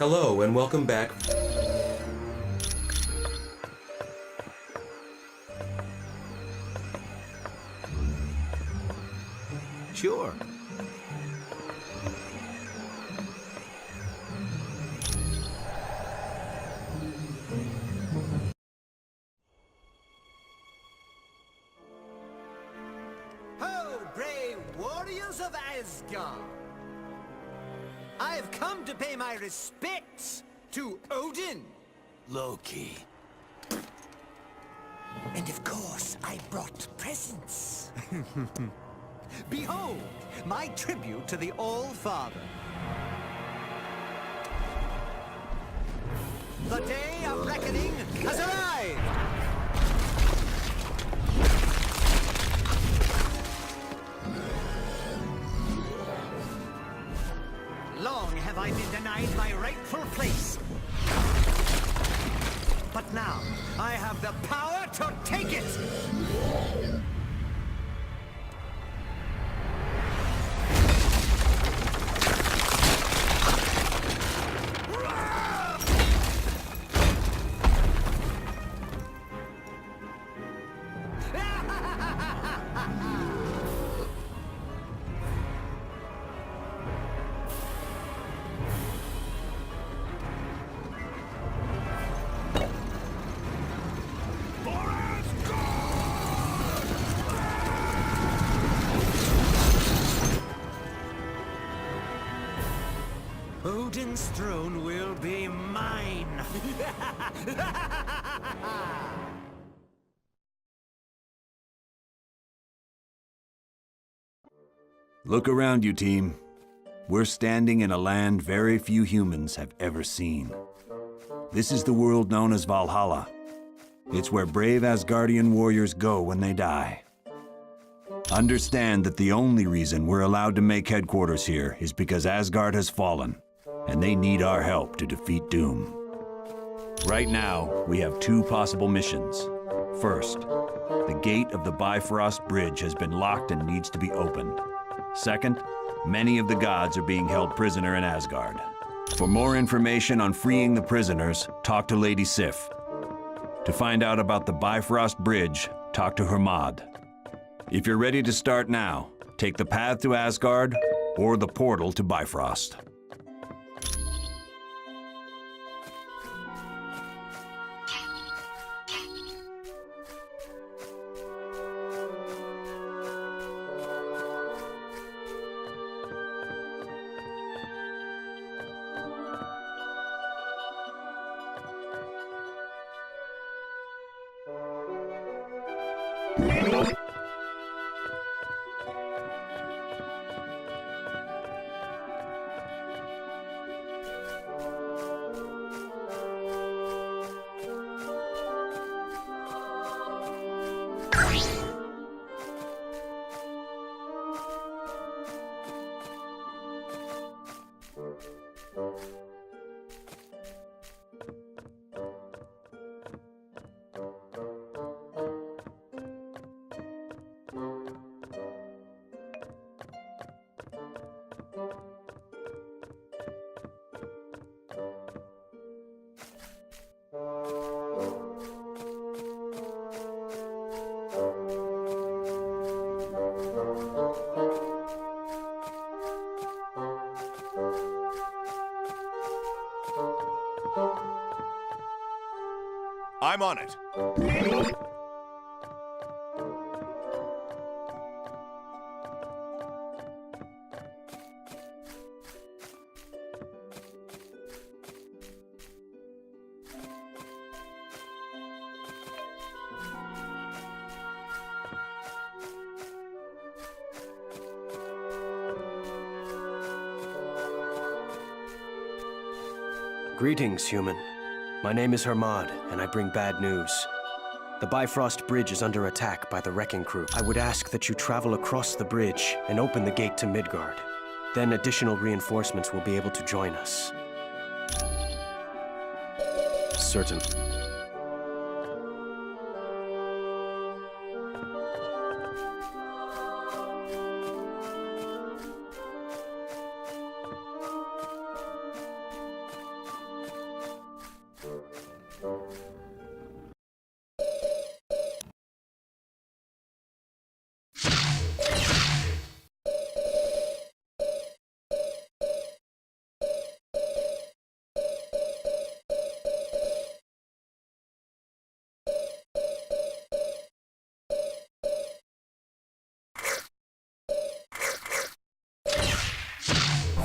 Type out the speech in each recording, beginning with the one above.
Hello and welcome back. Sure. Ho, brave warriors of Asgard! I have come to pay my respects to Odin. Loki. And of course, I brought presents. Behold, my tribute to the All-Father. The day of reckoning has arrived! Long have I been denied my rightful place. But now, I have the power to take it! Odin's throne will be mine! Look around you, team. We're standing in a land very few humans have ever seen. This is the world known as Valhalla. It's where brave Asgardian warriors go when they die. Understand that the only reason we're allowed to make headquarters here is because Asgard has fallen, and they need our help to defeat Doom. Right now, we have two possible missions. First, the gate of the Bifrost Bridge has been locked and needs to be opened. Second, many of the gods are being held prisoner in Asgard. For more information on freeing the prisoners, talk to Lady Sif. To find out about the Bifrost Bridge, talk to Hermod. If you're ready to start now, take the path to Asgard or the portal to Bifrost. I'm on it. Greetings, human. My name is Hermod, and I bring bad news. The Bifrost Bridge is under attack by the Wrecking Crew. I would ask that you travel across the bridge and open the gate to Midgard. Then additional reinforcements will be able to join us. Certain.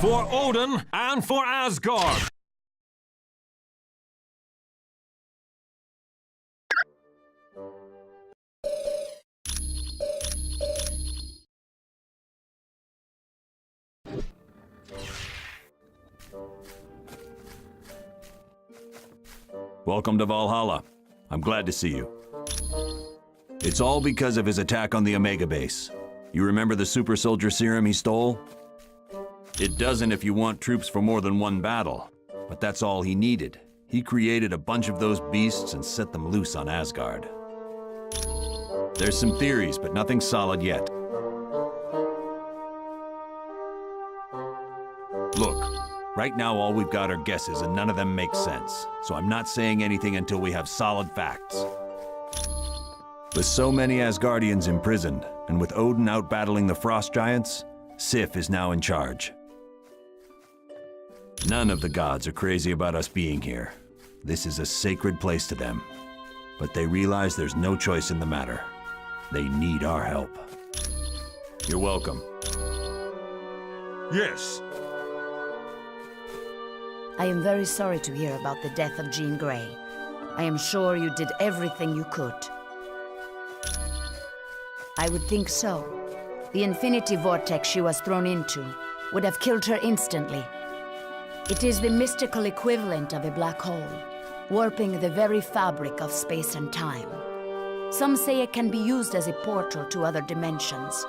For Odin and for Asgard! Welcome to Valhalla. I'm glad to see you. It's all because of his attack on the Omega base. You remember the super soldier serum he stole? It doesn't if you want troops for more than one battle, but that's all he needed. He created a bunch of those beasts and set them loose on Asgard. There's some theories, but nothing solid yet. Look, right now all we've got are guesses and none of them make sense, so I'm not saying anything until we have solid facts. With so many Asgardians imprisoned, and with Odin out battling the Frost Giants, Sif is now in charge. None of the gods are crazy about us being here. This is a sacred place to them. But they realize there's no choice in the matter. They need our help. You're welcome. Yes. I am very sorry to hear about the death of Jean Grey. I am sure you did everything you could. I would think so. The infinity vortex she was thrown into would have killed her instantly. It is the mystical equivalent of a black hole, warping the very fabric of space and time. Some say it can be used as a portal to other dimensions,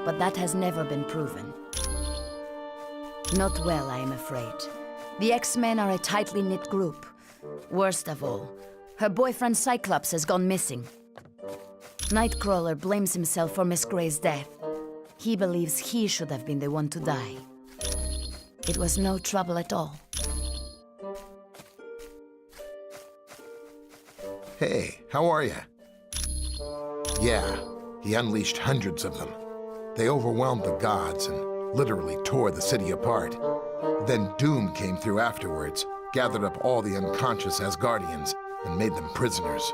but that has never been proven. Not well, I am afraid. The X-Men are a tightly knit group. Worst of all, her boyfriend Cyclops has gone missing. Nightcrawler blames himself for Miss Grey's death. He believes he should have been the one to die. It was no trouble at all. Hey, how are ya? Yeah, he unleashed hundreds of them. They overwhelmed the gods and literally tore the city apart. Then Doom came through afterwards, gathered up all the unconscious Asgardians, and made them prisoners.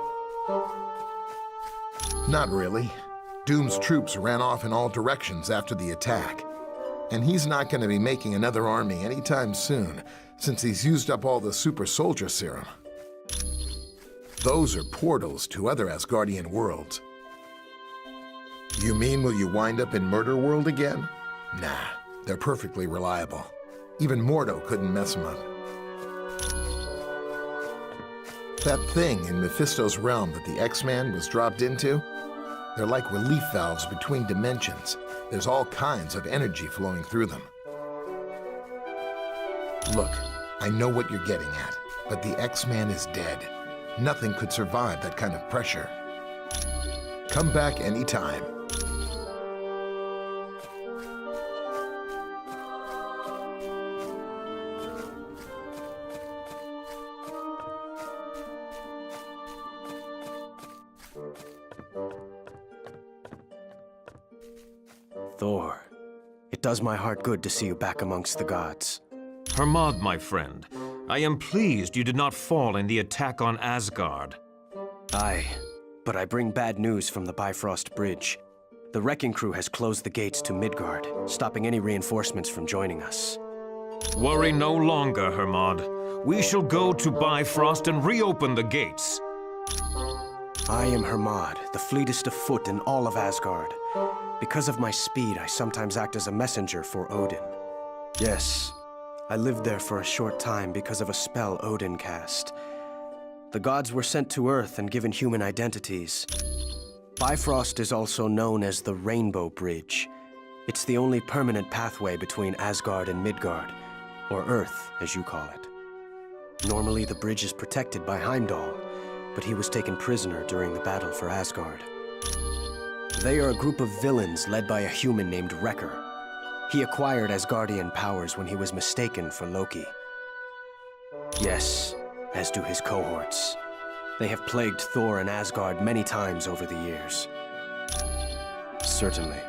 Not really. Doom's troops ran off in all directions after the attack. And he's not going to be making another army anytime soon, since he's used up all the super soldier serum. Those are portals to other Asgardian worlds. You mean will you wind up in Murder World again? Nah, they're perfectly reliable. Even Mordo couldn't mess them up. That thing in Mephisto's realm that the X-Man was dropped into? They're like relief valves between dimensions. There's all kinds of energy flowing through them. Look, I know what you're getting at, but the X-Man is dead. Nothing could survive that kind of pressure. Come back anytime. Thor, it does my heart good to see you back amongst the gods. Hermod, my friend, I am pleased you did not fall in the attack on Asgard. Aye, but I bring bad news from the Bifrost Bridge. The wrecking crew has closed the gates to Midgard, stopping any reinforcements from joining us. Worry no longer, Hermod. We shall go to Bifrost and reopen the gates. I am Hermod, the fleetest of foot in all of Asgard. Because of my speed, I sometimes act as a messenger for Odin. Yes, I lived there for a short time because of a spell Odin cast. The gods were sent to Earth and given human identities. Bifrost is also known as the Rainbow Bridge. It's the only permanent pathway between Asgard and Midgard, or Earth, as you call it. Normally, the bridge is protected by Heimdall, but he was taken prisoner during the battle for Asgard. They are a group of villains led by a human named Wrecker. He acquired Asgardian powers when he was mistaken for Loki. Yes, as do his cohorts. They have plagued Thor and Asgard many times over the years. Certainly.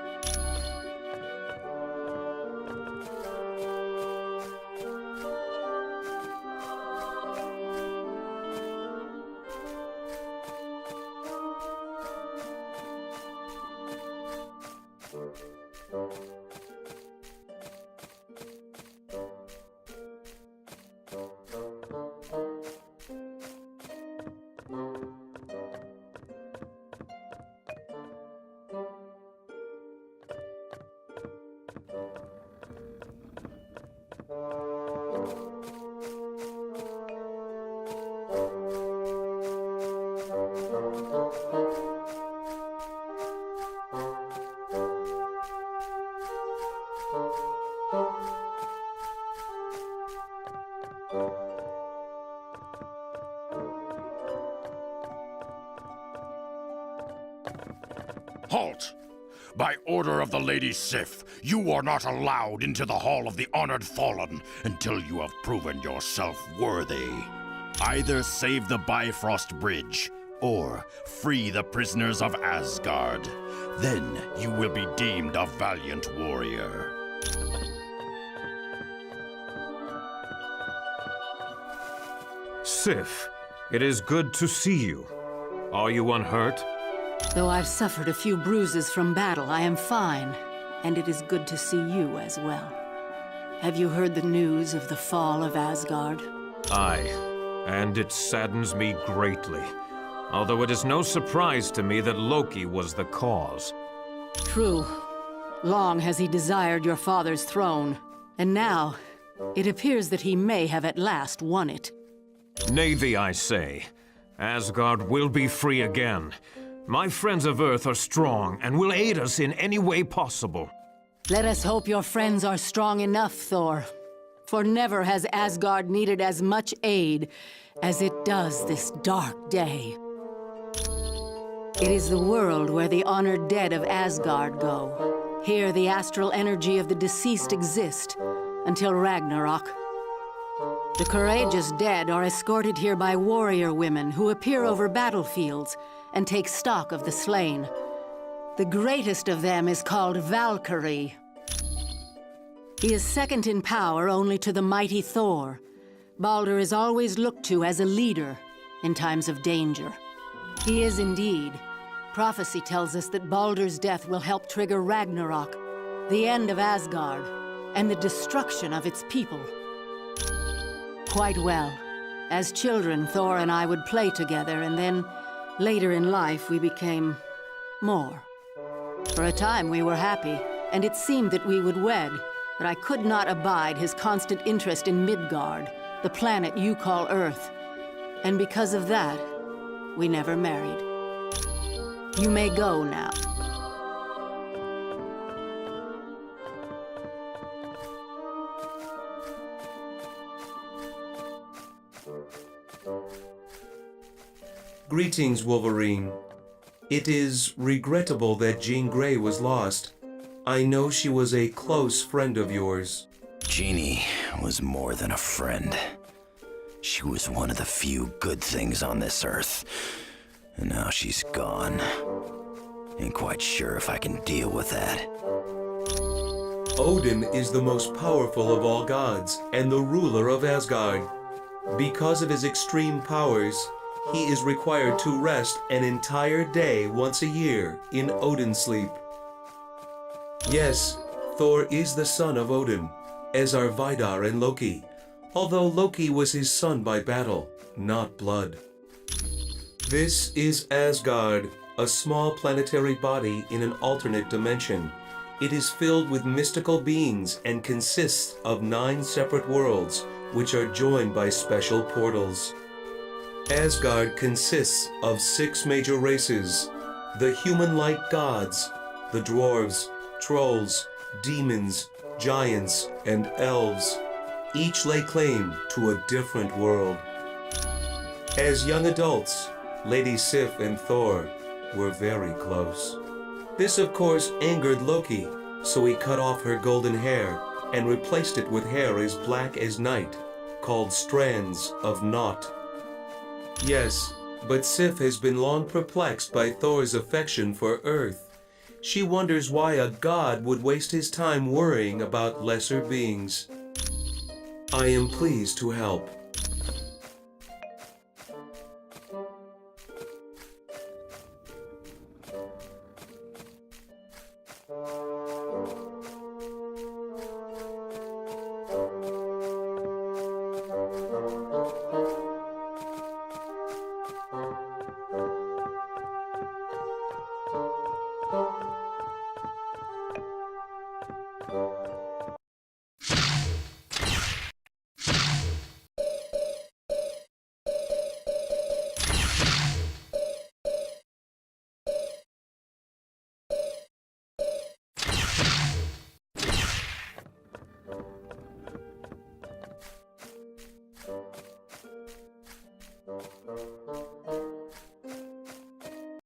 Halt! By order of the Lady Sif, you are not allowed into the Hall of the Honored Fallen until you have proven yourself worthy. Either save the Bifrost Bridge, or free the prisoners of Asgard. Then you will be deemed a valiant warrior. Sif, it is good to see you. Are you unhurt? Though I've suffered a few bruises from battle, I am fine. And it is good to see you as well. Have you heard the news of the fall of Asgard? Aye, and it saddens me greatly. Although it is no surprise to me that Loki was the cause. True. Long has he desired your father's throne. And now, it appears that he may have at last won it. Navy, I say. Asgard will be free again. My friends of Earth are strong and will aid us in any way possible. Let us hope your friends are strong enough, Thor. For never has Asgard needed as much aid as it does this dark day. It is the world where the honored dead of Asgard go. Here the astral energy of the deceased exist until Ragnarok. The courageous dead are escorted here by warrior women who appear over battlefields and take stock of the slain. The greatest of them is called Valkyrie. He is second in power only to the mighty Thor. Baldur is always looked to as a leader in times of danger. He is indeed. Prophecy tells us that Baldur's death will help trigger Ragnarok, the end of Asgard, and the destruction of its people. Quite well. As children, Thor and I would play together, and then, later in life, we became more. For a time, we were happy, and it seemed that we would wed, but I could not abide his constant interest in Midgard, the planet you call Earth. And because of that, we never married. You may go now. Greetings, Wolverine. It is regrettable that Jean Grey was lost. I know she was a close friend of yours. Jeannie was more than a friend. She was one of the few good things on this earth. And now she's gone. Ain't quite sure if I can deal with that. Odin is the most powerful of all gods and the ruler of Asgard. Because of his extreme powers, he is required to rest an entire day once a year in Odin sleep. Yes, Thor is the son of Odin, as are Vidar and Loki, although Loki was his son by battle, not blood. This is Asgard, a small planetary body in an alternate dimension. It is filled with mystical beings and consists of 9 separate worlds, which are joined by special portals. Asgard consists of 6 major races: the human-like gods, the dwarves, trolls, demons, giants, and elves. Each lay claim to a different world. As young adults, Lady Sif and Thor were very close. This, of course, angered Loki, so he cut off her golden hair and replaced it with hair as black as night, called strands of Naught. Yes, but Sif has been long perplexed by Thor's affection for Earth. She wonders why a god would waste his time worrying about lesser beings. I am pleased to help.